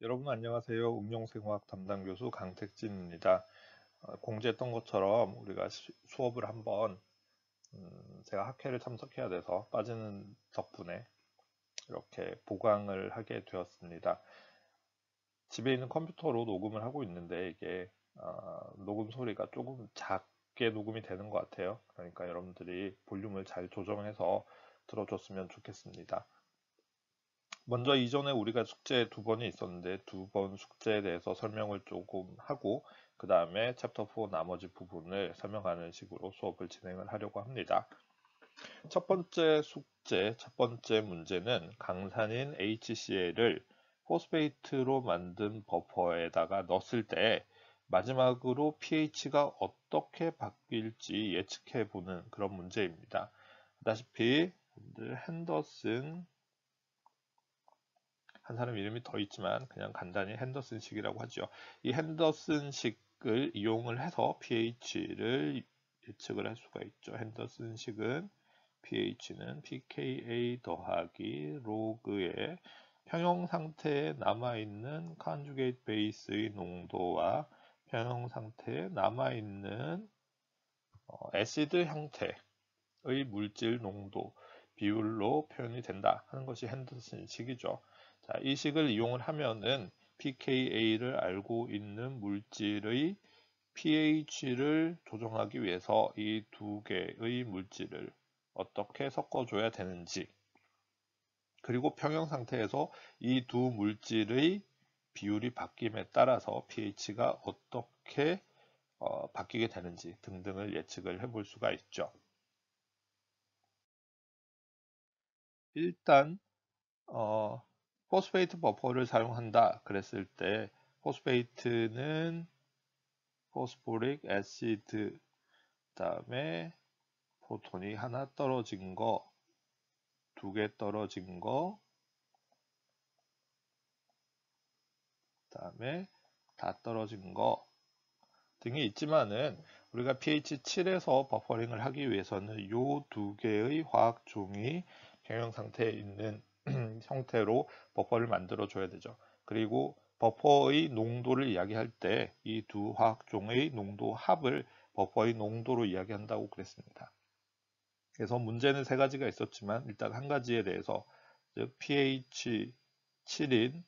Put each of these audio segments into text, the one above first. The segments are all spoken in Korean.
여러분 안녕하세요. 응용생화학 담당 교수 강택진입니다. 공지했던 것처럼 우리가 수업을 한번 제가 학회를 참석해야 돼서 빠지는 덕분에 이렇게 보강을 하게 되었습니다. 집에 있는 컴퓨터로 녹음을 하고 있는데 이게 녹음 소리가 조금 작게 녹음이 되는 것 같아요. 그러니까 여러분들이 볼륨을 잘 조정해서 들어줬으면 좋겠습니다. 먼저 이전에 우리가 숙제 두 번이 있었는데 두 번 숙제에 대해서 설명을 조금 하고 그 다음에 챕터 4 나머지 부분을 설명하는 식으로 수업을 진행을 하려고 합니다. 첫 번째 숙제, 첫 번째 문제는 강산인 HCl을 포스페이트로 만든 버퍼에다가 넣었을 때 마지막으로 pH가 어떻게 바뀔지 예측해 보는 그런 문제입니다. 아다시피 핸더슨 한 사람 이름이 더 있지만 그냥 간단히 핸더슨식이라고 하죠. 이 핸더슨식을 이용을 해서 pH를 예측을 할 수가 있죠. 핸더슨식은 pH는 pKa 더하기 로그의 평형 상태에 남아있는 컨주게이트 베이스의 농도와 평형 상태에 남아있는 애시드 형태의 물질 농도 비율로 표현이 된다 하는 것이 핸더슨식이죠. 자, 이 식을 이용을 하면은 pKa를 알고 있는 물질의 pH를 조정하기 위해서 이 두 개의 물질을 어떻게 섞어줘야 되는지, 그리고 평형 상태에서 이 두 물질의 비율이 바뀜에 따라서 pH가 어떻게 바뀌게 되는지 등등을 예측을 해볼 수가 있죠. 일단 포스페이트 버퍼를 사용한다 그랬을 때 포스페이트는 포스포릭 애시드 그다음에 프로톤이 하나 떨어진 거, 두 개 떨어진 거, 그다음에 다 떨어진 거 등이 있지만은 우리가 pH 7에서 버퍼링을 하기 위해서는 이 두 개의 화학 종이 평형 상태에 있는 형태로 버퍼를 만들어 줘야 되죠. 그리고 버퍼의 농도를 이야기할 때 이 두 화학종의 농도 합을 버퍼의 농도로 이야기한다고 그랬습니다. 그래서 문제는 세 가지가 있었지만 일단 한 가지에 대해서 즉 pH 7인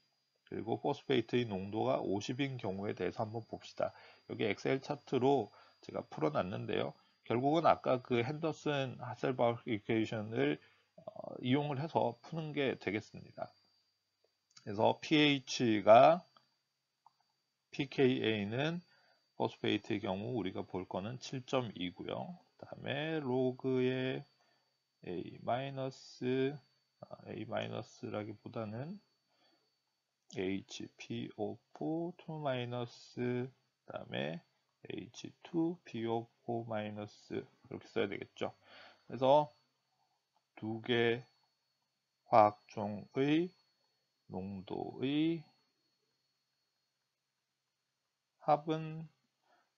그리고 포스페이트의 농도가 50인 경우에 대해서 한번 봅시다. 여기 엑셀 차트로 제가 풀어놨는데요. 결국은 아까 그 핸더슨 하셀바흐 이퀘이션을 이용을 해서 푸는 게 되겠습니다. 그래서 pKa는 포스페이트의 경우 우리가 볼 거는 7.2고요. 그 다음에 로그의 A-라기보다는 HPO4 2- 그 다음에 H2PO4- 이렇게 써야 되겠죠. 그래서 두 개 화학종의 농도의 합은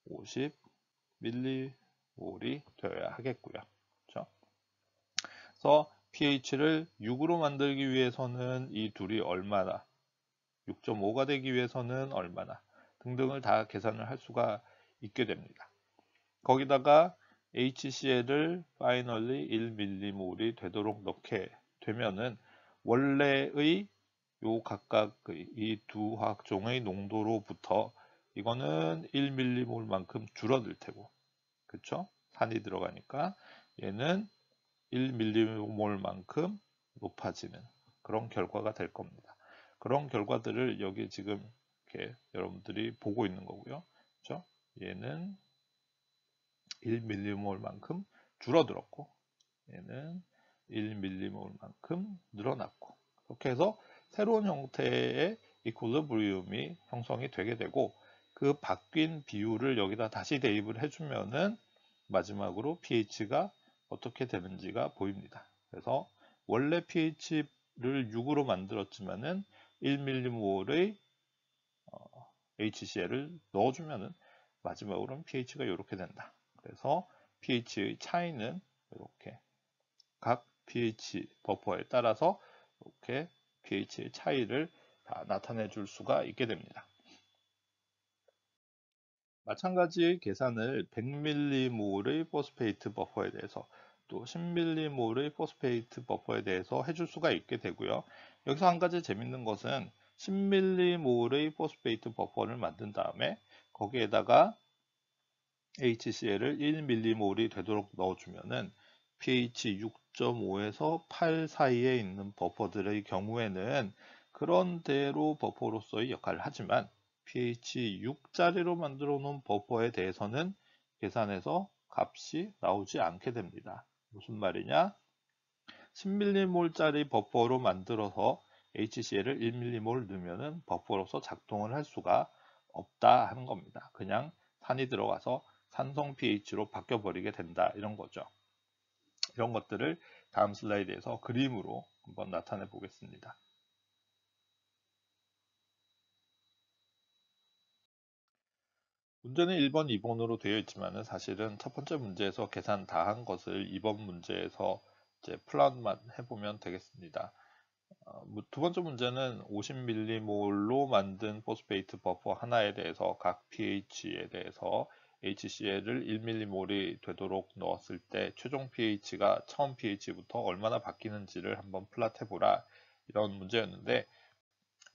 50mmol이 되어야 하겠고요. 그렇죠? 그래서 pH를 6으로 만들기 위해서는 이 둘이 얼마나, 6.5가 되기 위해서는 얼마나 등등을 다 계산을 할 수가 있게 됩니다. 거기다가 HCl을 파이널리 1mmol이 되도록 넣게 되면은 원래의 요 각각의 이 두 화학종의 농도로부터 이거는 1mmol만큼 줄어들 테고, 그쵸? 산이 들어가니까 얘는 1mmol만큼 높아지는 그런 결과가 될 겁니다. 그런 결과들을 여기 지금 이렇게 여러분들이 보고 있는 거고요. 그렇죠? 얘는 1mmol만큼 줄어들었고 얘는 1mmol만큼 늘어났고 이렇게 해서 새로운 형태의 이퀄리브리움이 형성이 되게 되고 그 바뀐 비율을 여기다 다시 대입을 해주면은 마지막으로 pH가 어떻게 되는지가 보입니다. 그래서 원래 pH를 6으로 만들었지만은 1mmol의 HCl을 넣어주면은 마지막으로는 pH가 이렇게 된다. 그래서 pH의 차이는 이렇게 각 pH 버퍼에 따라서 이렇게 pH의 차이를 다 나타내 줄 수가 있게 됩니다. 마찬가지의 계산을 100mm몰의 포스페이트 버퍼에 대해서 또 10mm몰의 포스페이트 버퍼에 대해서 해줄 수가 있게 되고요. 여기서 한 가지 재밌는 것은 10mm몰의 포스페이트 버퍼를 만든 다음에 거기에다가 HCl을 1mm몰이 되도록 넣어주면은 pH 6.5에서 8 사이에 있는 버퍼들의 경우에는 그런대로 버퍼로서의 역할을 하지만 pH 6짜리로 만들어 놓은 버퍼에 대해서는 계산해서 값이 나오지 않게 됩니다. 무슨 말이냐? 10mm짜리 버퍼로 만들어서 HCl을 1mm몰 넣으면 버퍼로서 작동을 할 수가 없다 하는 겁니다. 그냥 산이 들어가서 산성 pH로 바뀌어버리게 된다 이런 거죠. 이런 것들을 다음 슬라이드에서 그림으로 한번 나타내 보겠습니다. 문제는 1번, 2번으로 되어 있지만 사실은 첫 번째 문제에서 계산 다 한 것을 2번 문제에서 이제 플롯만 해보면 되겠습니다. 두 번째 문제는 50mm몰로 만든 포스페이트 버퍼 하나에 대해서 각 pH에 대해서 HCl을 1mm몰이 되도록 넣었을 때 최종 pH가 처음 pH부터 얼마나 바뀌는지를 한번 플롯해보라 이런 문제였는데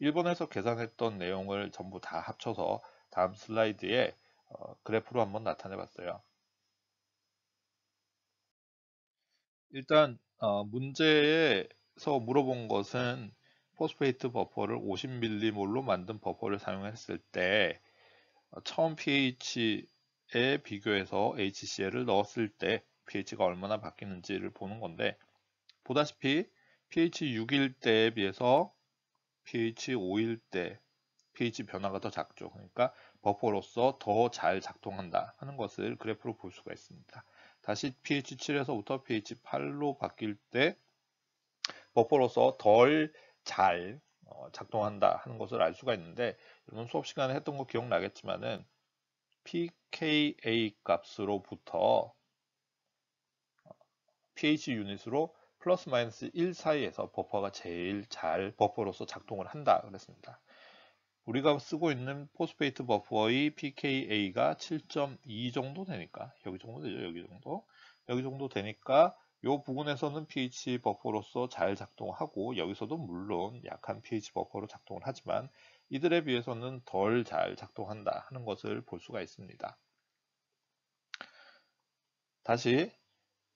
1번에서 계산했던 내용을 전부 다 합쳐서 다음 슬라이드에 그래프로 한번 나타내 봤어요. 일단 문제에서 물어본 것은 포스페이트 버퍼를 50mm몰로 만든 버퍼를 사용했을 때 처음 pH에 비교해서 HCl을 넣었을 때 pH가 얼마나 바뀌는지를 보는 건데 보다시피 pH 6일 때에 비해서 pH 5일 때 pH 변화가 더 작죠. 그러니까 버퍼로서 더 잘 작동한다 하는 것을 그래프로 볼 수가 있습니다. 다시 pH 7에서부터 pH 8로 바뀔 때 버퍼로서 덜 잘 작동한다 하는 것을 알 수가 있는데 여러분 수업 시간에 했던 거 기억나겠지만은 pKa 값으로부터 pH 유닛으로 플러스 마이너스 1 사이에서 버퍼가 제일 잘 버퍼로서 작동을 한다 그랬습니다. 우리가 쓰고 있는 포스페이트 버퍼의 pKa가 7.2 정도 되니까 여기 정도 되죠. 여기 정도 되니까 이 부분에서는 pH 버퍼로서 잘 작동하고 여기서도 물론 약한 pH 버퍼로 작동을 하지만 이들에 비해서는 덜 잘 작동한다 하는 것을 볼 수가 있습니다. 다시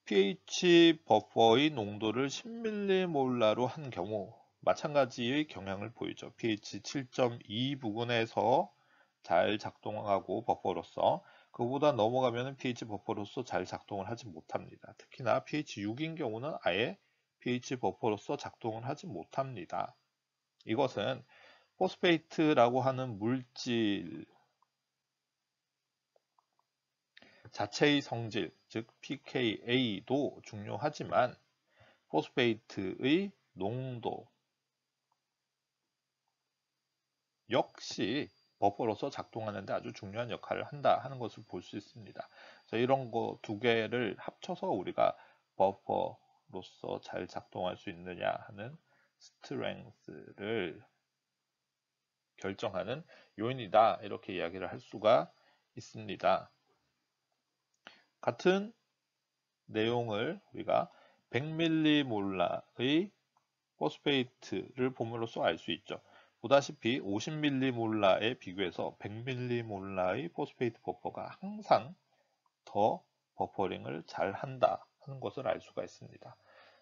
pH 버퍼의 농도를 10m몰라로 한 경우 마찬가지의 경향을 보이죠. pH 7.2 부근에서 잘 작동하고 버퍼로서 그보다 넘어가면 pH 버퍼로서 잘 작동을 하지 못합니다. 특히나 pH 6인 경우는 아예 pH 버퍼로서 작동을 하지 못합니다. 이것은 포스페이트라고 하는 물질 자체의 성질, 즉 pKa도 중요하지만 포스페이트의 농도 역시 버퍼로서 작동하는 데 아주 중요한 역할을 한다 하는 것을 볼 수 있습니다. 그래서 이런 거 두 개를 합쳐서 우리가 버퍼로서 잘 작동할 수 있느냐 하는 스트렝스를 결정하는 요인이다 이렇게 이야기를 할 수가 있습니다. 같은 내용을 우리가 100mm몰의 포스페이트를 봄으로써 알 수 있죠. 보다시피 50m몰에 비교해서 100m몰의 포스페이트 버퍼가 항상 더 버퍼링을 잘 한다 하는 것을 알 수가 있습니다.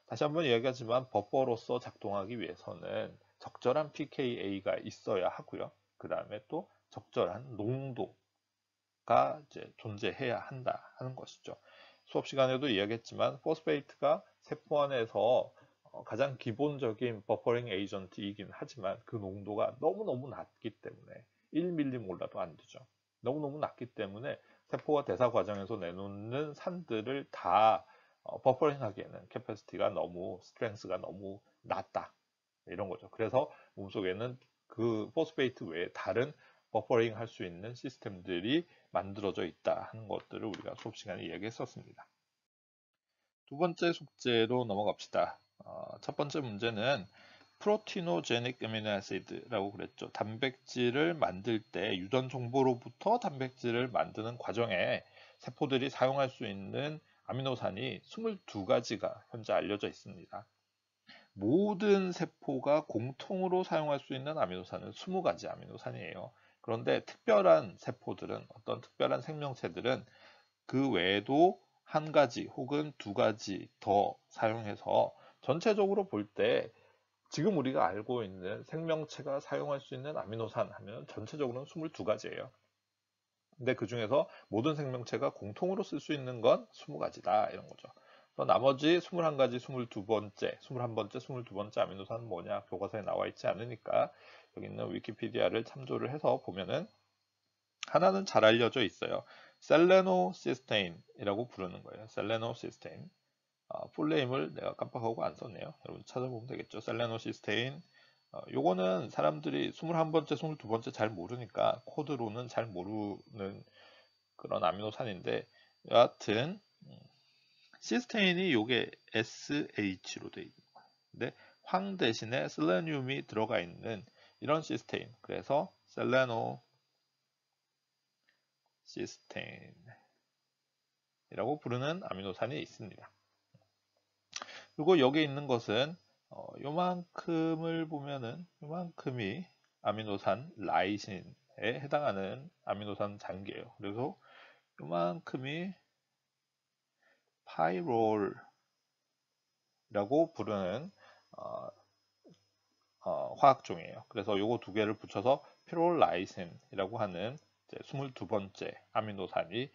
다시 한번 이야기하지만 버퍼로서 작동하기 위해서는 적절한 pKa가 있어야 하고요. 그 다음에 또 적절한 농도가 이제 존재해야 한다 하는 것이죠. 수업 시간에도 이야기했지만 포스페이트가 세포 안에서 가장 기본적인 버퍼링 에이전트이긴 하지만 그 농도가 너무너무 낮기 때문에 1mm몰라도 안 되죠. 너무너무 낮기 때문에 세포가 대사 과정에서 내놓는 산들을 다 버퍼링 하기에는 캐패시티가 너무 스트렝스가 너무 낮다 이런 거죠. 그래서 몸속에는 그 포스페이트 외에 다른 버퍼링 할 수 있는 시스템들이 만들어져 있다 하는 것들을 우리가 수업 시간에 이야기했었습니다. 두 번째 숙제로 넘어갑시다. 첫 번째 문제는 프로티노제닉 아미노 애시드라고 그랬죠. 단백질을 만들 때 유전 정보로부터 단백질을 만드는 과정에 세포들이 사용할 수 있는 아미노산이 22가지가 현재 알려져 있습니다. 모든 세포가 공통으로 사용할 수 있는 아미노산은 20가지 아미노산이에요. 그런데 특별한 세포들은, 어떤 특별한 생명체들은 그 외에도 한 가지 혹은 두 가지 더 사용해서 전체적으로 볼 때 지금 우리가 알고 있는 생명체가 사용할 수 있는 아미노산 하면 전체적으로는 22가지예요. 근데 그 중에서 모든 생명체가 공통으로 쓸 수 있는 건 20가지다 이런 거죠. 나머지 21가지, 22번째, 21번째, 22번째 아미노산은 뭐냐 교과서에 나와 있지 않으니까 여기 있는 위키피디아를 참조를 해서 보면은 하나는 잘 알려져 있어요. 셀레노시스테인이라고 부르는 거예요. 셀레노시스테인. 풀네임을 내가 깜빡하고 안 썼네요. 여러분 찾아보면 되겠죠. 셀레노시스테인. 요거는 사람들이 21번째, 22번째 잘 모르니까 코드로는 잘 모르는 그런 아미노산인데 여하튼 시스테인이 요게 SH로 돼 있는 거예요. 근데 황 대신에 셀레늄이 들어가 있는 이런 시스테인. 그래서 셀레노 시스테인이라고 부르는 아미노산이 있습니다. 그리고 여기 있는 것은 요만큼을 보면은 요만큼이 아미노산 라이신에 해당하는 아미노산 잔계예요. 그래서 요만큼이 파이롤이라고 부르는 어, 화학종이에요. 그래서 요거 두 개를 붙여서 피롤라이신이라고 하는 22번째 아미노산이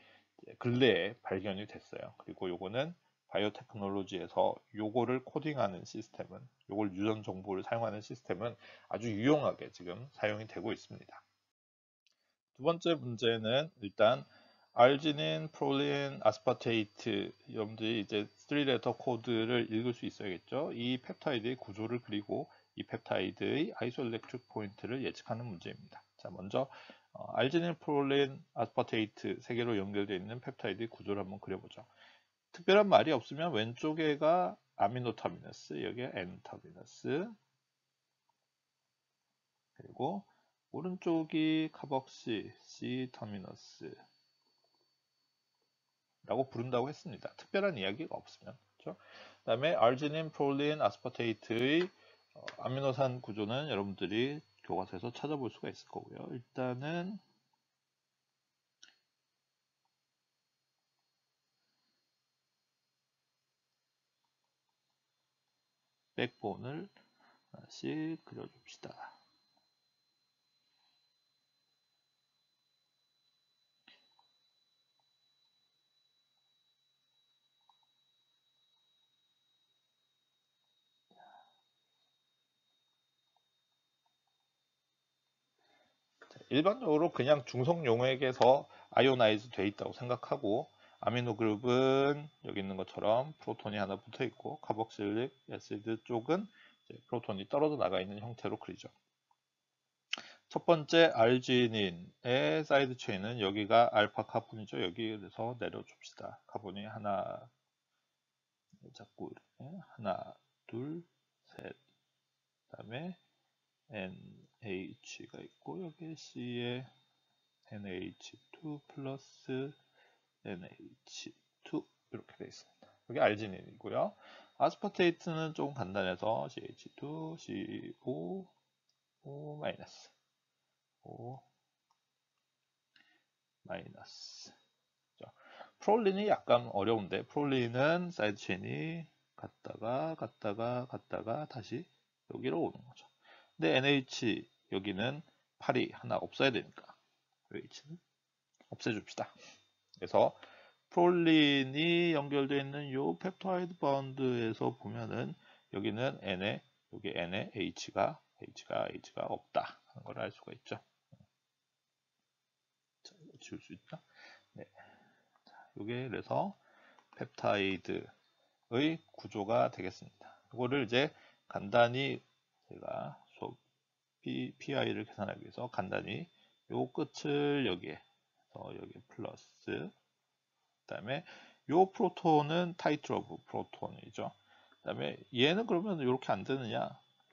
근래에 발견이 됐어요. 그리고 요거는 바이오테크놀로지에서 요거를 코딩하는 시스템은, 요걸 유전 정보를 사용하는 시스템은 아주 유용하게 지금 사용이 되고 있습니다. 두 번째 문제는 일단 알지닌, 프롤린, 아스파테이트 여러분들이 이제 3레터 코드를 읽을 수 있어야겠죠. 이 펩타이드의 구조를 그리고 이 펩타이드의 아이소엘렉트릭 포인트를 예측하는 문제입니다. 자, 먼저 알지닌, 프롤린, 아스파테이트 세 개로 연결되어 있는 펩타이드의 구조를 한번 그려보죠. 특별한 말이 없으면 왼쪽에가 아미노터미너스, 여기에 N터미너스, 그리고 오른쪽이 카복시 C터미너스 라고 부른다고 했습니다. 특별한 이야기가 없으면. 그렇죠? 그 다음에 아르지닌, 프롤린, 아스파테이트의 아미노산 구조는 여러분들이 교과서에서 찾아볼 수가 있을 거고요. 일단은 백본을 하나씩 그려줍시다. 일반적으로 그냥 중성 용액에서 아이오나이즈 돼 있다고 생각하고 아미노 그룹은 여기 있는 것처럼 프로톤이 하나 붙어 있고 카복실릭 애시드 쪽은 프로톤이 떨어져 나가 있는 형태로 그리죠. 첫 번째 알지닌의 사이드 체인은 여기가 알파 카본이죠. 여기에서 내려줍시다. 카본이 하나 자꾸 하나 둘 셋 그다음에 NH가 있고 여기 C에 NH2 플러스 NH2 이렇게 되어 있습니다. 여기 알지닌이고요. 아스파테이트는 조금 간단해서 CH2, CO, O 마이너스, O 마이너스. 프롤린이 약간 어려운데 프롤린은 사이드 체인이 갔다가 다시 여기로 오는 거죠. 근데 NH 여기는 8이 하나 없어야 되니까 H는 없애줍시다. 그래서 프롤린이 연결되어 있는 이 펩타이드 바운드에서 보면은 여기는 N에 여기 N에 H가 없다 하는 걸 알 수가 있죠. 자, 이거 지울 수 있다. 네. 이게 그래서 펩타이드의 구조가 되겠습니다. 이거를 이제 간단히 제가 수업 PI를 계산하기 위해서 간단히 요 끝을 여기에 여기 플러스 그 다음에 요 프로톤은 타이틀 오브 프로톤이죠. 그 다음에 얘는 그러면 이렇게 안 되느냐?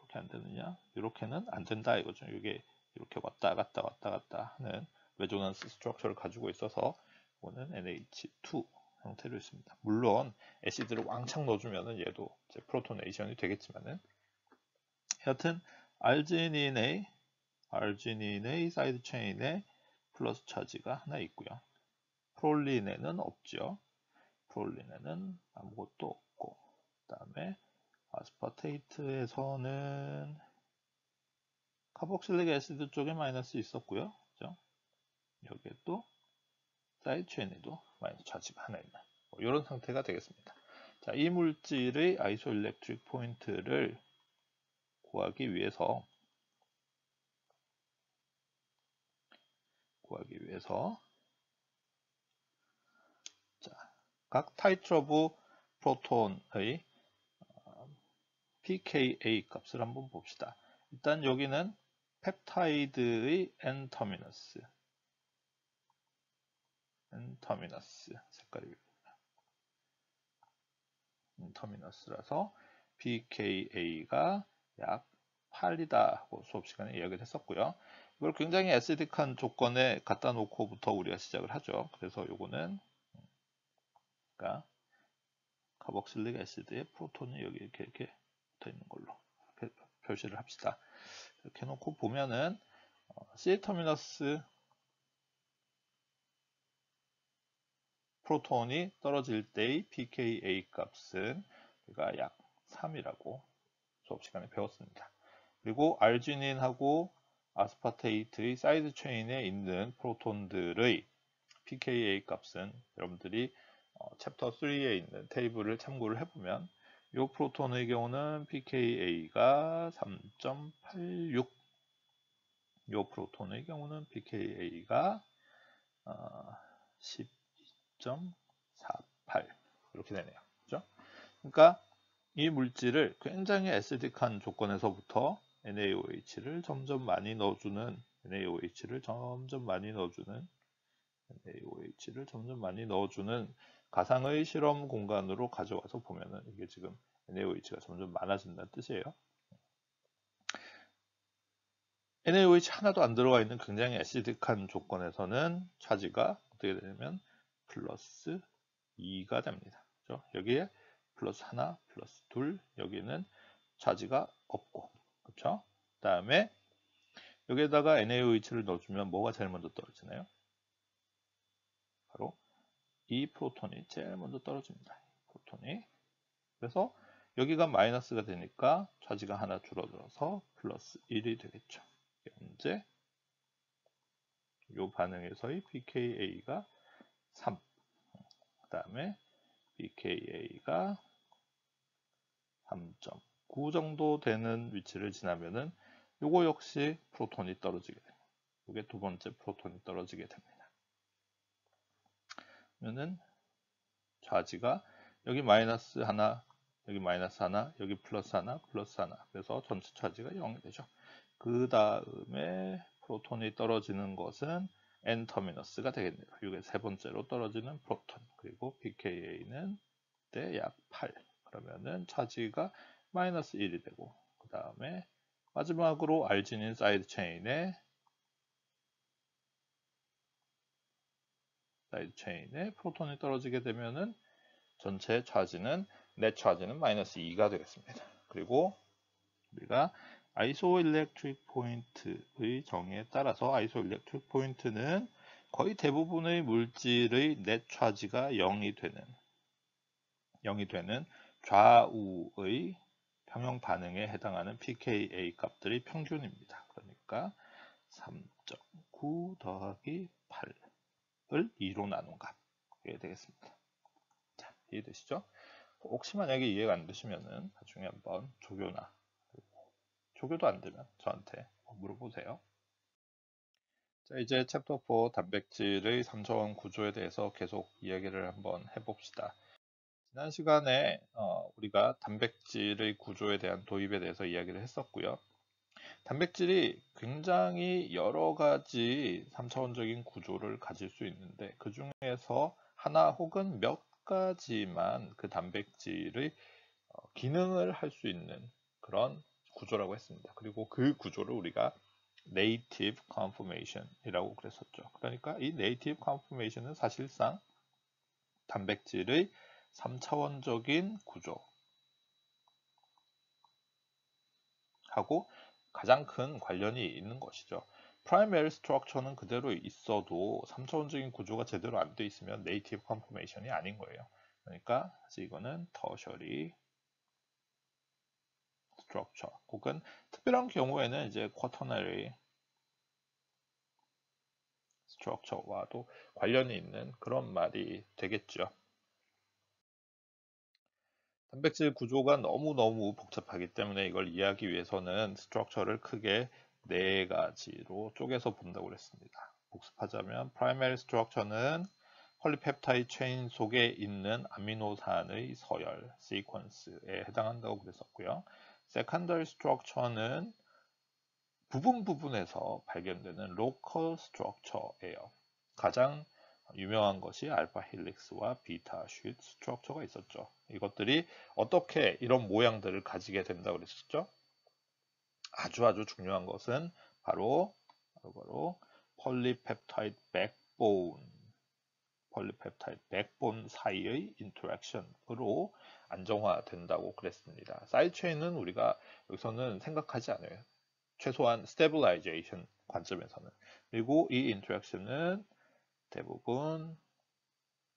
이렇게 안 되느냐? 이렇게는 안 된다 이거죠. 이게 이렇게 왔다 갔다 하는 레조넌스 스트럭처를 가지고 있어서 이거는 NH2 형태로 있습니다. 물론 애시드를 왕창 넣어주면은 얘도 이제 프로토네이션이 되겠지만은 여하튼 아르지닌의 사이드 체인에 플러스 차지가 하나 있고요. 프롤린에는 없죠. 프롤린에는 아무것도 없고, 그 다음에 아스파테이트에서는 카복실릭 애시드 쪽에 마이너스 있었고요. 그죠? 여기에 또 사이드 체인에도 마이너스 차지가 하나 있는 이런 상태가 되겠습니다. 자, 이 물질의 아이소일렉트릭 포인트를 구하기 위해서 자, 각 타이트러브 프로톤의 pKa 값을 한번 봅시다. 일단 여기는 펩타이드의 N-터미너스 색깔이 N-터미너스라서 pKa가 약 8이다 하고 수업 시간에 이야기를 했었고요. 이걸 굉장히 애시딕한 조건에 갖다 놓고부터 우리가 시작을 하죠. 그래서 요거는 그러니까 카복실릭 애시드에 프로톤이 여기 이렇게 붙어 있는 걸로 표시를 합시다. 이렇게 놓고 보면은 C 터미너스 프로톤이 떨어질 때의 pKa 값은 우리가 약 3이라고 수업 시간에 배웠습니다. 그리고 아르지닌하고 아스파테이트의 사이드 체인에 있는 프로톤들의 pKa 값은 여러분들이 챕터 3에 있는 테이블을 참고를 해보면 이 프로톤의 경우는 pKa가 3.86, 이 프로톤의 경우는 pKa가 12.48 이렇게 되네요. 그죠? 그러니까 이 물질을 굉장히 애시딕한 조건에서부터 NaOH를 점점 많이 넣어주는 가상의 실험 공간으로 가져와서 보면은 이게 지금 NaOH가 점점 많아진다는 뜻이에요. NaOH 하나도 안 들어가 있는 굉장히 애시딕한 조건에서는 차지가 어떻게 되냐면 플러스 2가 됩니다. 그렇죠? 여기에 플러스 하나, 플러스 둘, 여기는 차지가 없고, 그렇죠? 그 다음에 여기에다가 NaOH를 넣어주면 뭐가 제일 먼저 떨어지나요? 바로 이 프로톤이 제일 먼저 떨어집니다. 프로톤이. 그래서 여기가 마이너스가 되니까 차지가 하나 줄어들어서 플러스 1이 되겠죠. 이게 언제? 이 반응에서의 pKa가 3, 그 다음에 pKa가 3.9 정도 되는 위치를 지나면은 요거 역시 프로톤이 떨어지게 됩니다. 이게 두 번째 프로톤이 떨어지게 됩니다. 그러면은 차지가 여기 마이너스 하나, 여기 마이너스 하나, 여기 플러스 하나, 플러스 하나. 그래서 전체 차지가 0이 되죠. 그 다음에 프로톤이 떨어지는 것은 N-터미너스가 되겠네요. 이게 세 번째로 떨어지는 프로톤. 그리고 pKa는 약 8. 그러면은 차지가 마이너스 1이 되고, 그 다음에 마지막으로 아르지닌 사이드 체인에 프로톤이 떨어지게 되면은 전체 차지는 넷 차지는 마이너스 2가 되겠습니다. 그리고 우리가 아이소일렉트릭 포인트의 정의에 따라서 아이소일렉트릭 포인트는 거의 대부분의 물질의 넷 차지가 0이 되는 좌우의 평형 반응에 해당하는 pKa 값들의 평균입니다. 그러니까 3.9 더하기 8을 2로 나눈 값이 되겠습니다. 자, 이해되시죠? 혹시 만약에 이해가 안 되시면은 나중에 한번 조교도 안 되면 저한테 물어보세요. 자, 이제 챕터 4 단백질의 3차원 구조에 대해서 계속 이야기를 한번 해봅시다. 지난 시간에 우리가 단백질의 구조에 대한 도입에 대해서 이야기를 했었고요. 단백질이 굉장히 여러 가지 3차원적인 구조를 가질 수 있는데 그 중에서 하나 혹은 몇 가지만 그 단백질의 기능을 할 수 있는 그런 구조라고 했습니다. 그리고 그 구조를 우리가 Native Conformation이라고 그랬었죠. 그러니까 이 Native Conformation은 사실상 단백질의 3차원적인 구조하고 가장 큰 관련이 있는 것이죠. Primary Structure는 그대로 있어도 3차원적인 구조가 제대로 안 돼 있으면 Native Conformation이 아닌 거예요. 그러니까 이거는 Tertiary Structure 혹은 특별한 경우에는 이제 Quaternary Structure와도 관련이 있는 그런 말이 되겠죠. 단백질 구조가 너무너무 복잡하기 때문에 이걸 이해하기 위해서는 스트럭처를 크게 네 가지로 쪼개서 본다고 그랬습니다. 복습하자면 프라이머리 스트럭처는 폴리펩타이드 체인 속에 있는 아미노산의 서열, 시퀀스에 해당한다고 그랬었고요. 세컨더리 스트럭처는 부분에서 발견되는 로컬 스트럭처예요. 가장 유명한 것이 알파 헬릭스와 베타 쉿 스트럭처가 있었죠. 이것들이 어떻게 이런 모양들을 가지게 된다고 그랬었죠? 아주 중요한 것은 바로 폴리펩타이드 백본 사이의 인터랙션으로 안정화된다고 그랬습니다. 사이드 체인은 우리가 여기서는 생각하지 않아요. 최소한 스테빌라이제이션 관점에서는. 그리고 이 인터랙션은 대부분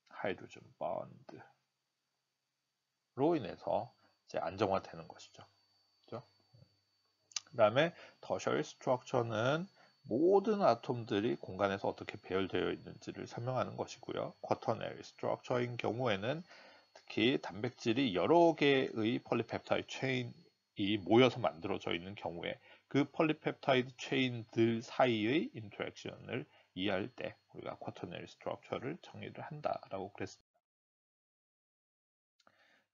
하이드로젠 번드로 인해서 이제 안정화되는 것이죠. 그렇죠? 그 다음에 터셔리 스트럭처는 모든 아톰들이 공간에서 어떻게 배열되어 있는지를 설명하는 것이고요. 쿼터너리 스트럭처인 경우에는 특히 단백질이 여러 개의 폴리펩타이드 체인이 모여서 만들어져 있는 경우에 그 폴리펩타이드 체인들 사이의 인터랙션을 이해할 때 우리가 쿼터너리 스트럭처를 정의를 한다라고 그랬습니다.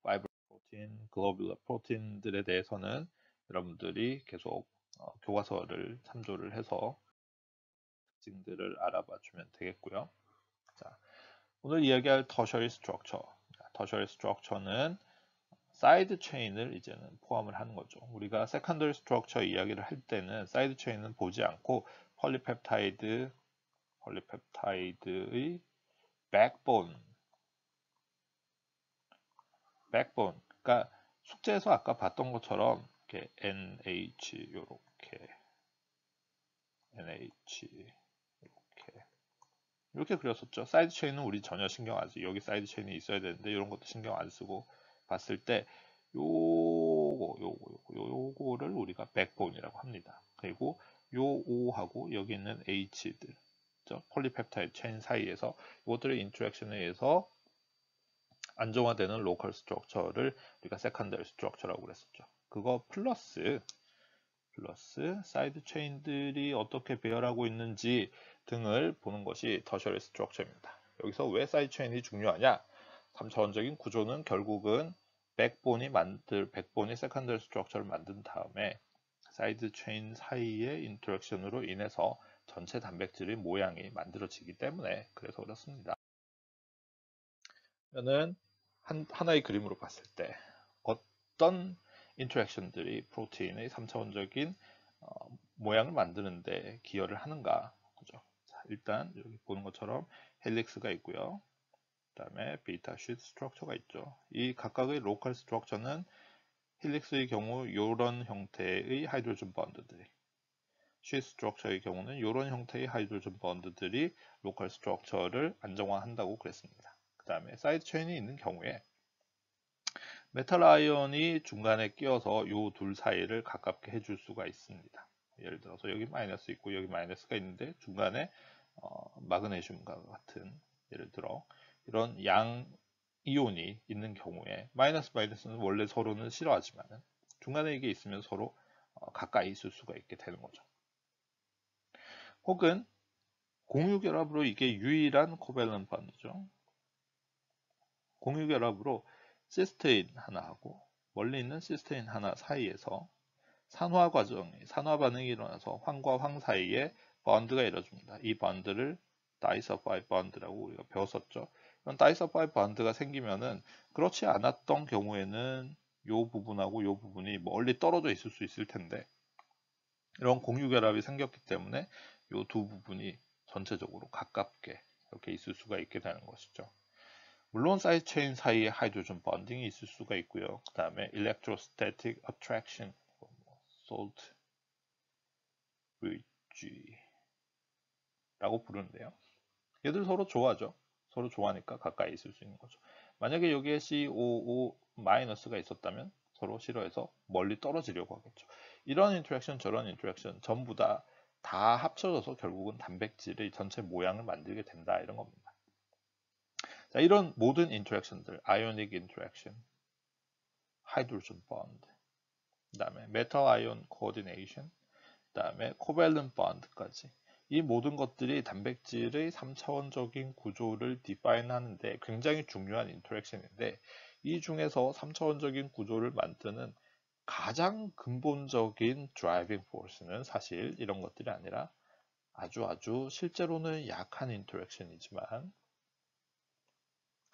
파이브 프로틴, 글로뷸러 프로틴들에 대해서는 여러분들이 계속 교과서를 참조를 해서 특징들을 알아봐 주면 되겠고요. 자, 오늘 이야기할 터셔리 스트럭처. 터셔리 스트럭처는 사이드 체인을 이제는 포함을 하는 거죠. 우리가 세컨더리 스트럭처 이야기를 할 때는 사이드 체인은 보지 않고 폴리펩타이드의 백본, 그러니까 숙제에서 아까 봤던 것처럼 이렇게 NH 이렇게 그렸었죠. 사이드 체인은 우리 전혀 신경 안 쓰고 여기 사이드 체인이 있어야 되는데 이런 것도 신경 안 쓰고 봤을 때 요거를 우리가 백본이라고 합니다. 그리고 요 O하고 여기 있는 H들 폴리펩타이드 체인 사이에서 이것들의 인터랙션에 의해서 안정화되는 로컬 스트럭처를 우리가 세컨더리 스트럭처라고 그랬었죠. 그거 플러스 사이드 체인들이 어떻게 배열하고 있는지 등을 보는 것이 터셔리 스트럭처입니다. 여기서 왜 사이드 체인이 중요하냐? 3차원적인 구조는 결국은 백본이 세컨더리 스트럭처를 만든 다음에 사이드 체인 사이의 인터랙션으로 인해서 전체 단백질의 모양이 만들어지기 때문에 그래서 그렇습니다. 그러면 하나의 그림으로 봤을 때 어떤 인터랙션들이 프로테인의 3차원적인 모양을 만드는데 기여를 하는가 그죠? 자, 일단 여기 보는 것처럼 헬릭스가 있고요. 그 다음에 베타 쉿 스트럭처가 있죠. 이 각각의 로컬 스트럭처는 헬릭스의 경우 이런 형태의 하이드로젠 번드들이 쉿 스트럭처의 경우는 이런 형태의 하이드로젠 번드들이 로컬 스트럭처를 안정화한다고 그랬습니다. 그 다음에 사이드 체인이 있는 경우에 메탈 아이언이 중간에 끼어서 이 둘 사이를 가깝게 해줄 수가 있습니다. 예를 들어서 여기 마이너스 있고 여기 마이너스가 있는데 중간에 마그네슘과 같은 예를 들어 이런 양 이온이 있는 경우에 마이너스는 원래 서로는 싫어하지만 중간에 이게 있으면 서로 가까이 있을 수가 있게 되는 거죠. 혹은 공유결합으로 이게 유일한 코밸런트 반드죠. 공유결합으로 시스테인 하나하고 멀리 있는 시스테인 하나 사이에서 산화 반응이 일어나서 황과 황 사이에 번드가 이루어집니다. 이 번드를 다이서파이 번드라고 우리가 배웠었죠. 이런 다이서파이 번드가 생기면은 그렇지 않았던 경우에는 요 부분하고 요 부분이 멀리 떨어져 있을 수 있을 텐데 이런 공유 결합이 생겼기 때문에 요 두 부분이 전체적으로 가깝게 이렇게 있을 수가 있게 되는 것이죠. 물론 사이드 체인 사이에 하이드로전 번딩이 있을 수가 있고요. 그 다음에 electrostatic attraction, salt bridge라고 부르는데요. 얘들 서로 좋아하죠. 서로 좋아하니까 가까이 있을 수 있는 거죠. 만약에 여기에 COO-가 있었다면 서로 싫어해서 멀리 떨어지려고 하겠죠. 이런 인터랙션, 저런 인터랙션 전부 다 합쳐져서 결국은 단백질의 전체 모양을 만들게 된다 이런 겁니다. 자, 이런 모든 인터랙션들, 아이오닉 인터랙션, 하이드로전 본드, 그 다음에 메탈 아이온 코어디네이션, 그 다음에 코밸런트 본드까지 이 모든 것들이 단백질의 3차원적인 구조를 디파인 하는데 굉장히 중요한 인터랙션인데 이 중에서 3차원적인 구조를 만드는 가장 근본적인 드라이빙 포스는 사실 이런 것들이 아니라 아주 실제로는 약한 인터랙션이지만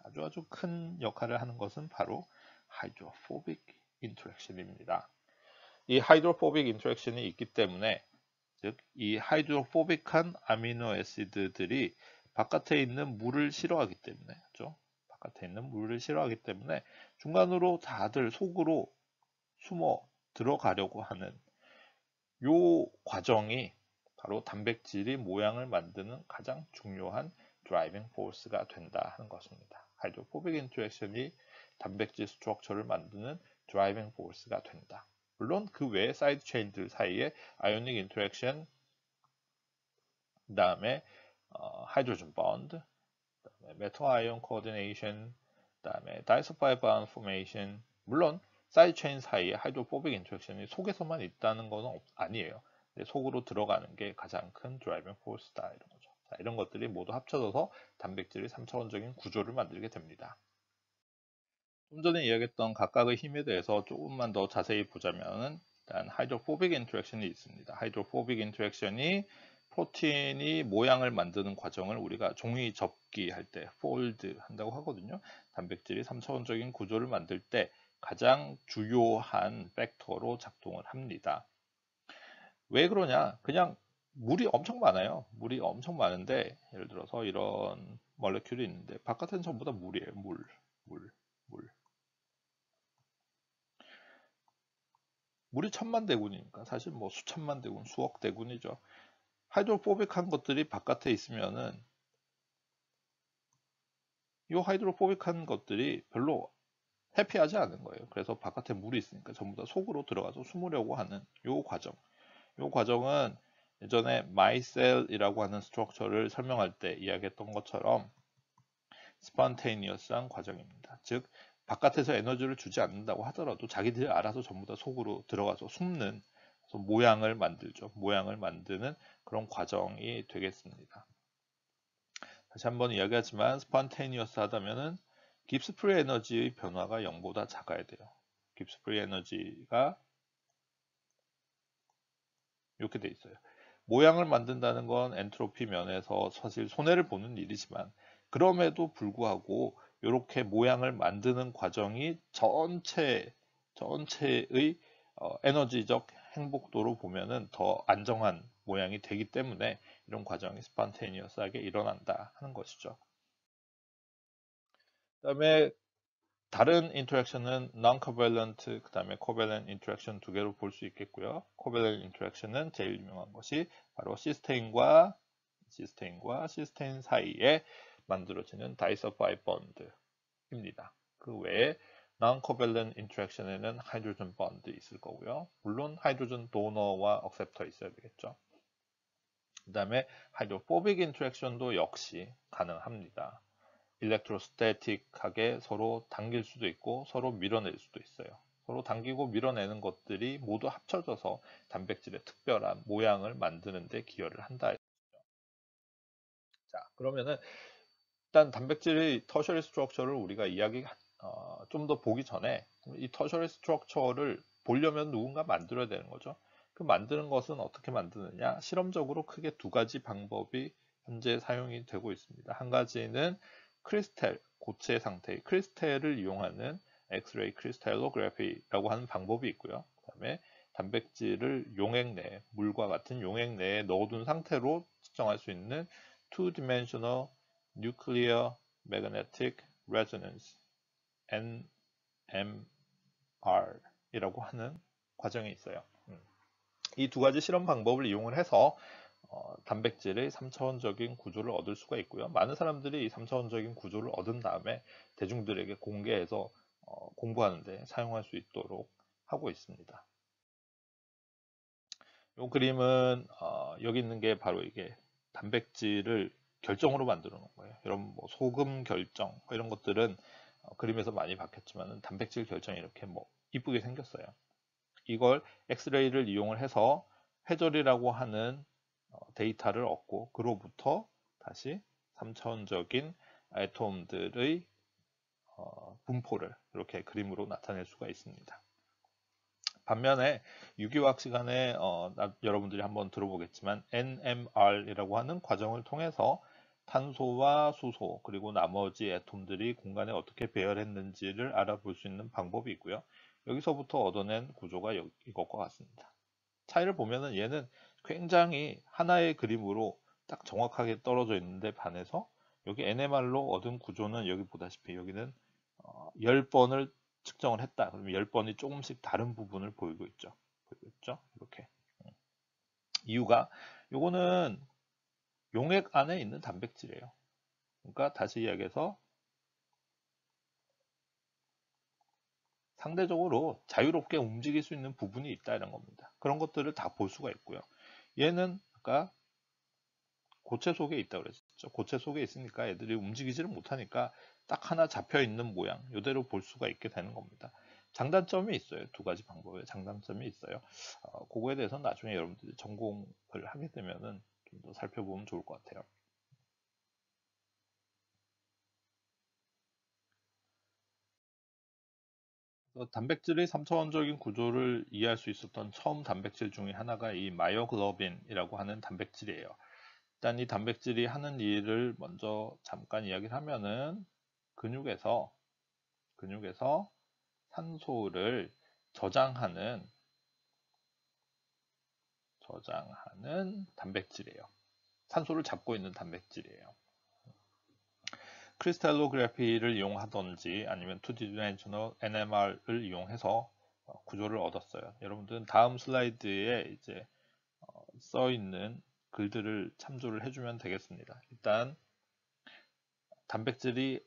아주 큰 역할을 하는 것은 바로 하이드로포빅 인터랙션입니다. 이 하이드로포빅 인터랙션이 있기 때문에 즉 이 하이드로포빅한 아미노 애시드들이 바깥에 있는 물을 싫어하기 때문에 그렇죠? 바깥에 있는 물을 싫어하기 때문에 중간으로 다들 속으로 숨어 들어가려고 하는 요 과정이 바로 단백질이 모양을 만드는 가장 중요한 드라이빙 포스가 된다 하는 것입니다. 하이드로포빅 인터랙션이 단백질 스트럭처를 만드는 드라이빙 포스가 된다. 물론 그 외에 사이드 체인들 사이에 아이오닉 인터랙션, 그 다음에 하이드로전 본드, 그다음에 메탈 아이온 코어디네이션, 그 다음에 다이서파이브 바운드 포메이션, 물론 사이드 체인 사이에 하이드로포빅 인터랙션이 속에서만 있다는 것은 아니에요. 속으로 들어가는 게 가장 큰 드라이빙 포스다 이런 거죠. 자, 이런 것들이 모두 합쳐져서 단백질의 3차원적인 구조를 만들게 됩니다. 좀 전에 이야기했던 각각의 힘에 대해서 조금만 더 자세히 보자면 일단 하이드로포빅 인터랙션이 있습니다. 하이드로포빅 인터랙션이 프로틴이 모양을 만드는 과정을 우리가 종이 접기 할 때 폴드 한다고 하거든요. 단백질이 3차원적인 구조를 만들 때 가장 주요한 팩터로 작동을 합니다. 왜 그러냐? 그냥 물이 엄청 많아요. 물이 엄청 많은데 예를 들어서 이런 몰레큘이 있는데 바깥에는 전부 다 물이에요. 물. 물이 천만 대군이니까 사실 뭐 수천만 대군, 수억 대군이죠. 하이드로포빅한 것들이 바깥에 있으면은 이 하이드로포빅한 것들이 별로 해피하지 않은 거예요. 그래서 바깥에 물이 있으니까 전부 다 속으로 들어가서 숨으려고 하는 이 과정. 이 과정은 예전에 마이셀이라고 하는 스트럭처를 설명할 때 이야기했던 것처럼 스펀테이니어스한 과정입니다. 즉 바깥에서 에너지를 주지 않는다고 하더라도 자기들이 알아서 전부 다 속으로 들어가서 숨는 모양을 만들죠. 모양을 만드는 그런 과정이 되겠습니다. 다시 한번 이야기하지만 스펀테이니어스 하다면은 깁스 프리 에너지의 변화가 0보다 작아야 돼요. 깁스 프리 에너지가 이렇게 돼 있어요. 모양을 만든다는 건 엔트로피 면에서 사실 손해를 보는 일이지만 그럼에도 불구하고 이렇게 모양을 만드는 과정이 전체의 에너지적 행복도로 보면은 더 안정한 모양이 되기 때문에 이런 과정이 스판테니어스하게 일어난다 하는 것이죠. 그다음에 다른 인터랙션은 non-covalent, 그 다음에 covalent 인터랙션 두 개로 볼 수 있겠고요. covalent 인터랙션은 제일 유명한 것이 바로 시스테인과 시스테인 사이에 만들어지는 다이서파이 본드입니다. 그 외에 non-covalent 인터랙션에는 하이드로전 본드 있을 거고요. 물론 하이드로전 도너와 억셉터 있어야 되겠죠. 그 다음에 하이드로포빅 인터랙션도 역시 가능합니다. 일렉트로스태틱하게 서로 당길 수도 있고 서로 밀어낼 수도 있어요. 서로 당기고 밀어내는 것들이 모두 합쳐져서 단백질의 특별한 모양을 만드는 데 기여를 한다. 자, 그러면은 일단 단백질의 터셔리 스트럭처를 우리가 좀 더 보기 전에 이 터셔리 스트럭처를 보려면 누군가 만들어야 되는 거죠. 그 만드는 것은 어떻게 만드느냐? 실험적으로 크게 두 가지 방법이 현재 사용이 되고 있습니다. 한 가지는 크리스텔, 고체 상태의 크리스텔을 이용하는 엑스레이 크리스탈로그래피라고 하는 방법이 있고요. 그다음에 단백질을 용액 내에, 물과 같은 용액 내에 넣어둔 상태로 측정할 수 있는 Two-Dimensional Nuclear Magnetic Resonance NMR이라고 하는 과정이 있어요. 이 두 가지 실험 방법을 이용을 해서 단백질의 3차원적인 구조를 얻을 수가 있고요. 많은 사람들이 이 3차원적인 구조를 얻은 다음에 대중들에게 공개해서 공부하는 데 사용할 수 있도록 하고 있습니다. 이 그림은 여기 있는 게 바로 이게 단백질을 결정으로 만들어 놓은 거예요. 여러분 뭐 소금 결정 이런 것들은 그림에서 많이 봤겠지만 단백질 결정이 이렇게 뭐 이쁘게 생겼어요. 이걸 엑스레이를 이용을 해서 회절이라고 하는 데이터를 얻고 그로부터 다시 3차원적인 아토մ들의 분포를 이렇게 그림으로 나타낼 수가 있습니다. 반면에 유기화학 시간에 여러분들이 한번 들어보겠지만 NMR이라고 하는 과정을 통해서 탄소와 수소 그리고 나머지 애톰들이 공간에 어떻게 배열했는지를 알아볼 수 있는 방법이 있고요. 여기서부터 얻어낸 구조가 이것과 같습니다. 차이를 보면은 얘는 굉장히 하나의 그림으로 딱 정확하게 떨어져 있는데 반해서 여기 NMR로 얻은 구조는 여기 보다시피 여기는 10번을 측정을 했다. 그러면 10번이 조금씩 다른 부분을 보이고 있죠. 보이고 있죠? 이렇게. 이유가 요거는 용액 안에 있는 단백질이에요. 그러니까 다시 이야기해서 상대적으로 자유롭게 움직일 수 있는 부분이 있다 이런 겁니다. 그런 것들을 다 볼 수가 있고요. 얘는 아까 고체 속에 있다 그랬죠. 고체 속에 있으니까 애들이 움직이지를 못하니까 딱 하나 잡혀 있는 모양 이대로 볼 수가 있게 되는 겁니다. 장단점이 있어요. 두 가지 방법에 장단점이 있어요. 그거에 대해서는 나중에 여러분들이 전공을 하게 되면은 좀 더 살펴보면 좋을 것 같아요. 단백질의 3차원적인 구조를 이해할 수 있었던 처음 단백질 중에 하나가 이 마이오글로빈이라고 하는 단백질이에요. 일단 이 단백질이 하는 일을 먼저 잠깐 이야기를 하면은 근육에서 산소를 저장하는 단백질이에요. 산소를 잡고 있는 단백질이에요. 크리스탈로그래피를 이용하던지 아니면 2D NMR을 이용해서 구조를 얻었어요. 여러분들은 다음 슬라이드에 이제 써 있는 글들을 참조를 해주면 되겠습니다. 일단 단백질이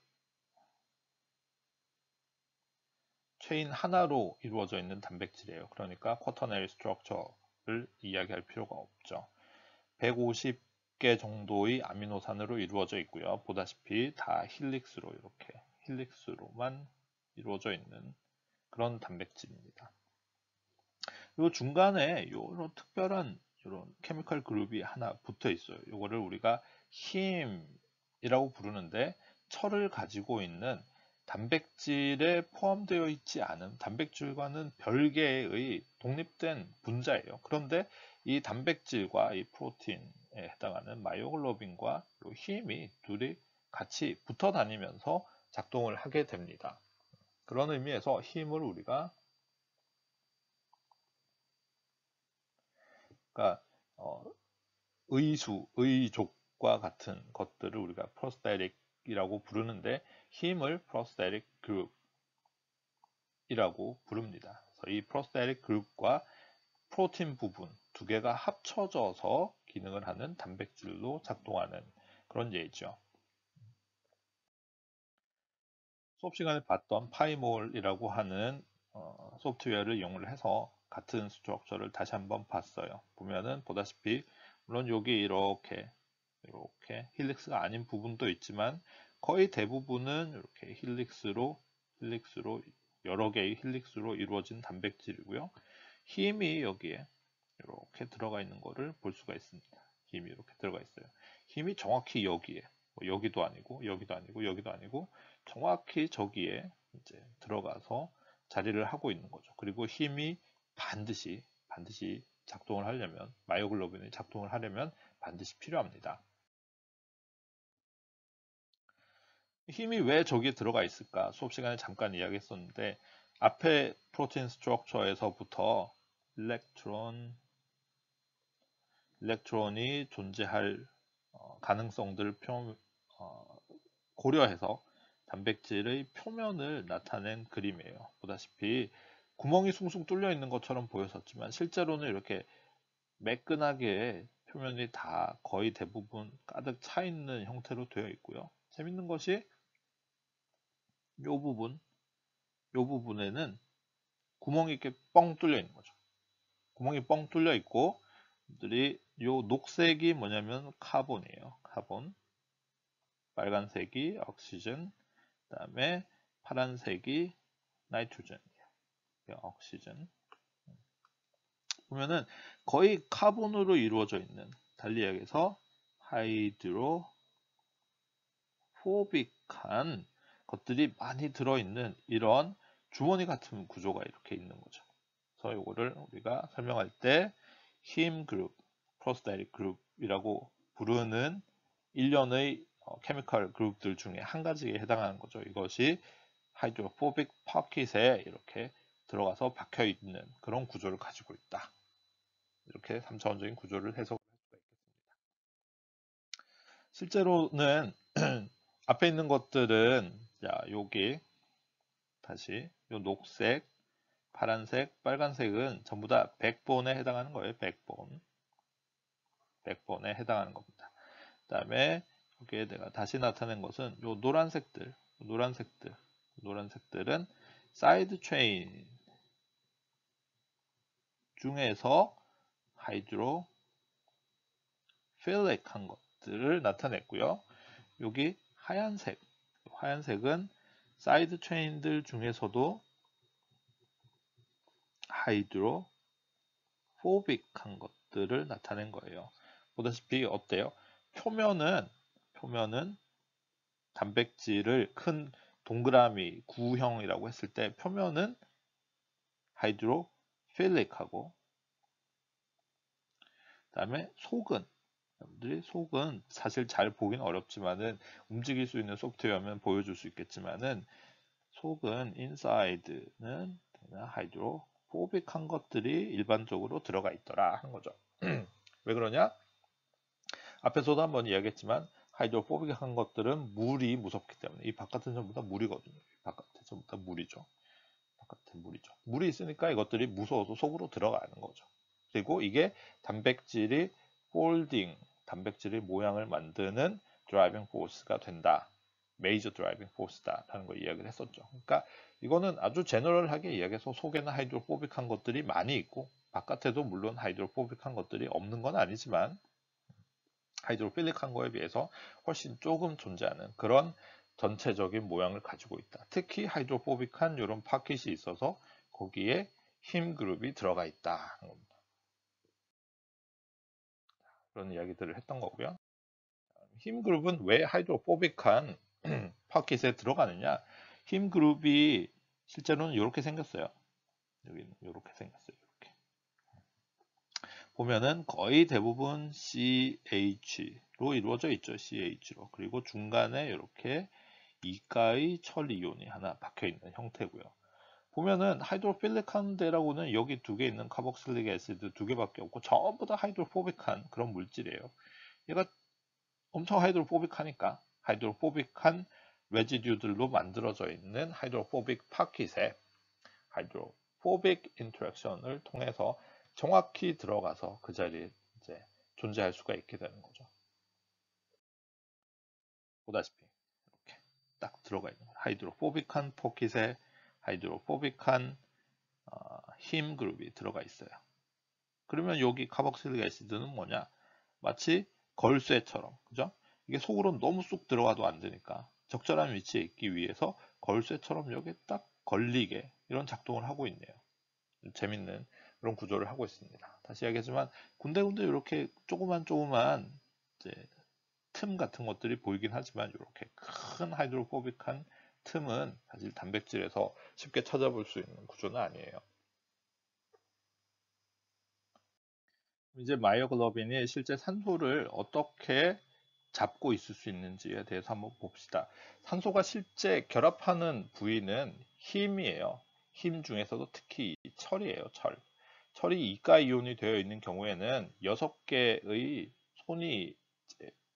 체인 하나로 이루어져 있는 단백질이에요. 그러니까 쿼터너리 스트럭처를 이야기할 필요가 없죠. 150개 정도의 아미노산으로 이루어져 있고요. 보다시피 다 힐릭스로만 이루어져 있는 그런 단백질입니다. 이 중간에 이런 특별한 이런 케미컬 그룹이 하나 붙어 있어요. 이거를 우리가 힘이라고 부르는데 철을 가지고 있는 단백질에 포함되어 있지 않은 단백질과는 별개의 독립된 분자예요. 그런데 이 단백질과 이 프로틴에 해당하는 마이오글로빈과 힘이 둘이 같이 붙어 다니면서 작동을 하게 됩니다. 그런 의미에서 힘을 우리가 그러니까 의족과 같은 것들을 우리가 프로스테릭이라고 부르는데 힘을 프로스테릭 그룹이라고 부릅니다. 그래서 이 프로스테릭 그룹과 프로틴 부분 두 개가 합쳐져서 기능을 하는 단백질로 작동하는 그런 예죠. 수업 시간에 봤던 파이몰이라고 하는 소프트웨어를 이용을 해서 같은 스트럭처를 다시 한번 봤어요. 보면은 보다시피 물론 여기 이렇게 힐릭스가 아닌 부분도 있지만 거의 대부분은 이렇게 힐릭스로 여러 개의 힐릭스로 이루어진 단백질이고요. 힘이 여기에 이렇게 들어가 있는 것을 볼 수가 있습니다. 힘이 이렇게 들어가 있어요. 힘이 정확히 여기에 여기도 아니고 여기도 아니고 여기도 아니고 정확히 저기에 이제 들어가서 자리를 하고 있는 거죠. 그리고 힘이 반드시 작동을 하려면 마이오글로빈이 작동을 하려면 반드시 필요합니다. 힘이 왜 저기에 들어가 있을까? 수업 시간에 잠깐 이야기했었는데 앞에 프로틴 스트럭처에서부터 일렉트론이 존재할 가능성들을 고려해서 단백질의 표면을 나타낸 그림이에요. 보다시피 구멍이 숭숭 뚫려 있는 것처럼 보였었지만 실제로는 이렇게 매끈하게 표면이 다 거의 대부분 가득 차 있는 형태로 되어 있고요. 재밌는 것이 이 부분에는 구멍이 이렇게 뻥 뚫려 있는 거죠. 구멍이 뻥 뚫려 있고, 이 녹색이 뭐냐면 카본이에요. 카본. 빨간색이 옥시전, 그다음에 파란색이 나이트로젠이에요. 옥시전. 보면은 거의 카본으로 이루어져 있는, 달리 이야기해서 하이드로포빅한 것들이 많이 들어있는 이런 주머니 같은 구조가 이렇게 있는 거죠. 그래서 이거를 우리가 설명할 때 힘 그룹, 프로스타틱 그룹이라고 부르는 일련의 케미컬 그룹들 중에 한 가지에 해당하는 거죠. 이것이 하이드로포빅 포켓에 이렇게 들어가서 박혀 있는 그런 구조를 가지고 있다. 이렇게 3차원적인 구조를 해석할 수가 있겠습니다. 실제로는 앞에 있는 것들은 자, 여기 다시 요 녹색, 파란색, 빨간색은 전부 다 백본에 해당하는 거예요. 백본에 해당하는 겁니다. 그 다음에 여기에 내가 다시 나타낸 것은 요 노란색들은 사이드 체인 중에서 하이드로필릭한 것들을 나타냈고요. 여기 하얀색은 사이드 체인들 중에서도 하이드로포빅한 것들을 나타낸 거예요. 보다시피 어때요? 표면은 단백질을 큰 동그라미, 구형이라고 했을 때 표면은 하이드로필릭하고 그다음에 여러분들이 속은 사실 잘 보기는 어렵지만은 움직일 수 있는 소프트웨어면 보여줄 수 있겠지만은 속은 인사이드는 하이드로포빅한 것들이 일반적으로 들어가 있더라 하는 거죠. 왜 그러냐? 앞에서도 한번 이야기했지만 하이드로포빅한 것들은 물이 무섭기 때문에 이 바깥은 전부 다 물이거든요. 바깥은 전부 다 물이죠. 바깥은 물이죠. 물이 있으니까 이것들이 무서워서 속으로 들어가는 거죠. 그리고 이게 단백질이 단백질의 모양을 만드는 드라이빙 포스가 된다. 메이저 드라이빙 포스다라는 걸 이야기를 했었죠. 그러니까 이거는 아주 제너럴하게 이야기해서 속에는 하이드로포빅한 것들이 많이 있고 바깥에도 물론 하이드로포빅한 것들이 없는 건 아니지만 하이드로필릭한 거에 비해서 훨씬 조금 존재하는 그런 전체적인 모양을 가지고 있다. 특히 하이드로포빅한 이런 파켓이 있어서 거기에 힘 그룹이 들어가 있다. 그런 이야기들을 했던 거고요. 힘 그룹은 왜 하이드로포빅한 파켓에 들어가느냐? 힘 그룹이 실제로는 이렇게 생겼어요. 여기는 이렇게 생겼어요. 이렇게. 보면은 거의 대부분 CH로 이루어져 있죠. CH로. 그리고 중간에 이렇게 이가의 철 이온이 하나 박혀 있는 형태고요. 보면은 하이드로필릭한 데라고는 여기 두 개 있는 카복실릭 애시드 두 개밖에 없고 전부 다 하이드로포빅한 그런 물질이에요. 얘가 엄청 하이드로포빅하니까 하이드로포빅한 레지듀들로 만들어져 있는 하이드로포빅 파켓에 하이드로포빅 인터랙션을 통해서 정확히 들어가서 그 자리에 이제 존재할 수가 있게 되는 거죠. 보다시피 이렇게 딱 들어가 있는 거예요. 하이드로포빅한 포켓에 하이드로포빅한 힘 그룹이 들어가 있어요. 그러면 여기 카복실릭 애시드는 뭐냐? 마치 걸쇠처럼, 그죠? 이게 속으로 너무 쑥 들어가도 안 되니까 적절한 위치에 있기 위해서 걸쇠처럼 여기 딱 걸리게 이런 작동을 하고 있네요. 재밌는 그런 구조를 하고 있습니다. 다시 이야기하지만 군데군데 이렇게 조그만 이제 틈 같은 것들이 보이긴 하지만 이렇게 큰 하이드로포빅한 틈은 사실 단백질에서 쉽게 찾아볼 수 있는 구조는 아니에요. 이제 마이오글로빈이 실제 산소를 어떻게 잡고 있을 수 있는지에 대해서 한번 봅시다. 산소가 실제 결합하는 부위는 힘이에요. 힘 중에서도 특히 철이에요. 철이 이가 이온이 되어 있는 경우에는 6개의 손이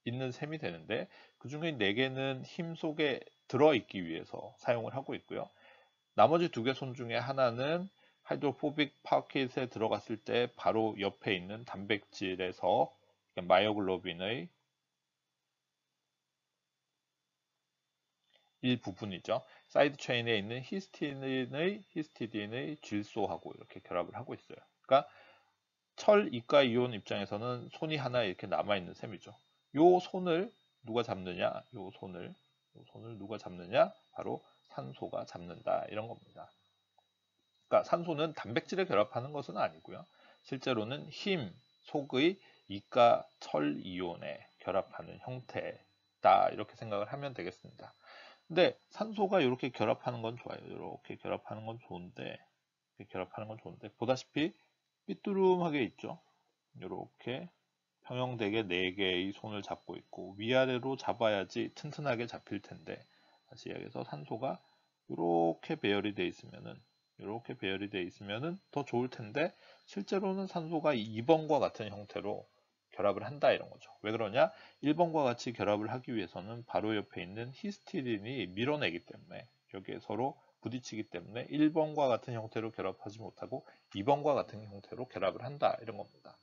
있는 셈이 되는데 그 중에 4개는 힘 속에 들어있기 위해서 사용을 하고 있고요. 나머지 2개 손 중에 하나는 하이드로포빅 파켓에 들어갔을 때 바로 옆에 있는 단백질에서 마이오글로빈의 일부분이죠. 사이드 체인에 있는 히스티딘의 질소하고 이렇게 결합을 하고 있어요. 그러니까 철 이가 이온 입장에서는 손이 하나 이렇게 남아있는 셈이죠. 요 손을 누가 잡느냐? 요 손을 누가 잡느냐? 바로 산소가 잡는다. 이런 겁니다. 그러니까 산소는 단백질에 결합하는 것은 아니고요. 실제로는 힘 속의 이가 철 이온에 결합하는 형태다. 이렇게 생각을 하면 되겠습니다. 근데 산소가 이렇게 결합하는 건 좋아요. 이렇게 결합하는 건 좋은데, 보다시피 삐뚤음하게 있죠. 이렇게 평형되게 4개의 손을 잡고 있고 위아래로 잡아야지 튼튼하게 잡힐 텐데, 다시 이야기해서 산소가 이렇게 배열이 돼 있으면은 더 좋을 텐데 실제로는 산소가 2번과 같은 형태로 결합을 한다 이런 거죠. 왜 그러냐? 1번과 같이 결합을 하기 위해서는 바로 옆에 있는 히스티딘이 밀어내기 때문에, 여기에 서로 부딪히기 때문에 1번과 같은 형태로 결합하지 못하고 2번과 같은 형태로 결합을 한다 이런 겁니다.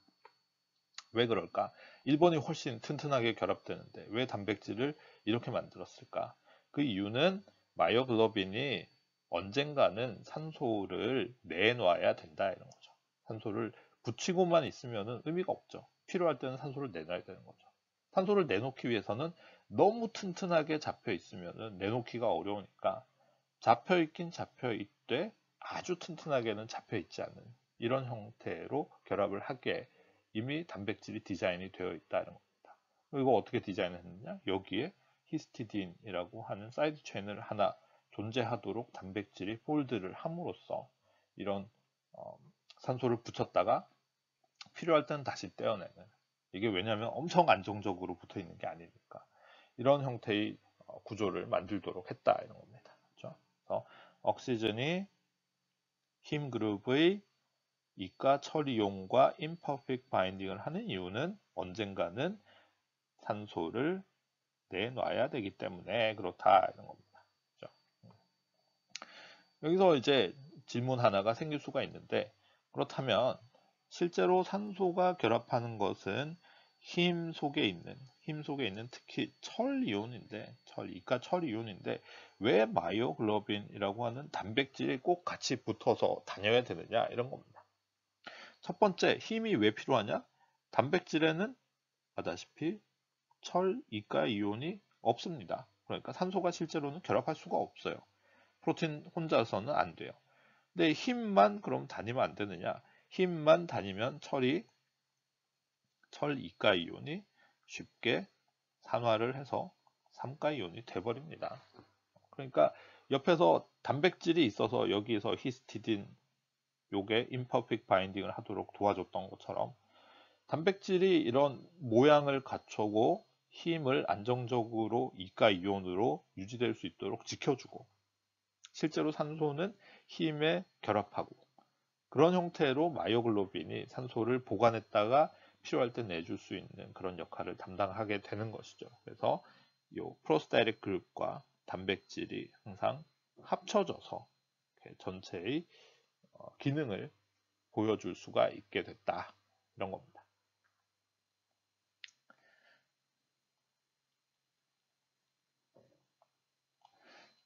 왜 그럴까? 1번이 훨씬 튼튼하게 결합되는데 왜 단백질을 이렇게 만들었을까? 그 이유는 마이오글로빈이 언젠가는 산소를 내놔야 된다 이런 거죠. 산소를 붙이고만 있으면 의미가 없죠. 필요할 때는 산소를 내놔야 되는 거죠. 산소를 내놓기 위해서는 너무 튼튼하게 잡혀 있으면 내놓기가 어려우니까 잡혀 있긴 잡혀 있되 아주 튼튼하게는 잡혀 있지 않은 이런 형태로 결합을 하게 이미 단백질이 디자인이 되어 있다는 겁니다. 이거 어떻게 디자인했느냐? 여기에 히스티딘이라고 하는 사이드 체인을 하나 존재하도록 단백질이 폴드를 함으로써 이런 산소를 붙였다가 필요할 때는 다시 떼어내는, 이게 왜냐하면 엄청 안정적으로 붙어 있는 게 아니니까 이런 형태의 구조를 만들도록 했다 이런 겁니다. 그렇죠? 그래서 억시전이 힘 그룹의 이가 철이용과 imperfect binding을 하는 이유는 언젠가는 산소를 내놔야 되기 때문에 그렇다 이런 겁니다. 그렇죠? 여기서 이제 질문 하나가 생길 수가 있는데, 그렇다면 실제로 산소가 결합하는 것은 힘 속에 있는 특히 이가 철 이온인데 왜 마이오글로빈이라고 하는 단백질이 꼭 같이 붙어서 다녀야 되느냐 이런 겁니다. 첫 번째, 힘이 왜 필요하냐? 단백질에는 아다시피 철 이가 이온이 없습니다. 그러니까 산소가 실제로는 결합할 수가 없어요. 프로틴 혼자서는 안 돼요. 근데 힘만 그럼 다니면 안 되느냐? 힘만 다니면 철 이가 이온이 쉽게 산화를 해서 3가 이온이 돼버립니다. 그러니까 옆에서 단백질이 있어서 여기에서 히스티딘 요게 imperfect binding을 하도록 도와줬던 것처럼 단백질이 이런 모양을 갖추고 힘을 안정적으로 이가 이온으로 유지될 수 있도록 지켜주고, 실제로 산소는 힘에 결합하고 그런 형태로 마이오글로빈이 산소를 보관했다가 필요할 때 내줄 수 있는 그런 역할을 담당하게 되는 것이죠. 그래서 이 프로스타틱 그룹과 단백질이 항상 합쳐져서 전체의 기능을 보여줄 수가 있게 됐다 이런 겁니다.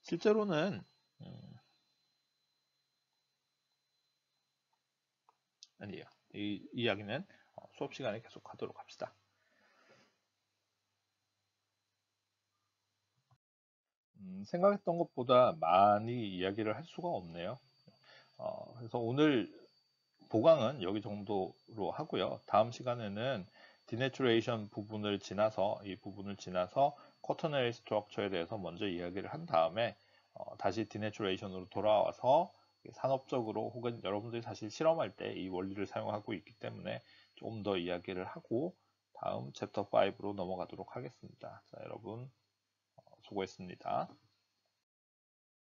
실제로는 아니에요. 이 이야기는 수업 시간에 계속 하도록 합시다. 생각했던 것보다 많이 이야기를 할 수가 없네요. 그래서 오늘 보강은 여기 정도로 하고요. 다음 시간에는 디내추레이션 부분을 지나서 쿼터너리 스트럭처에 대해서 먼저 이야기를 한 다음에 다시 디내추레이션으로 돌아와서 산업적으로 혹은 여러분들이 사실 실험할 때 이 원리를 사용하고 있기 때문에 좀 더 이야기를 하고 다음 챕터 5로 넘어가도록 하겠습니다. 자, 여러분 수고했습니다.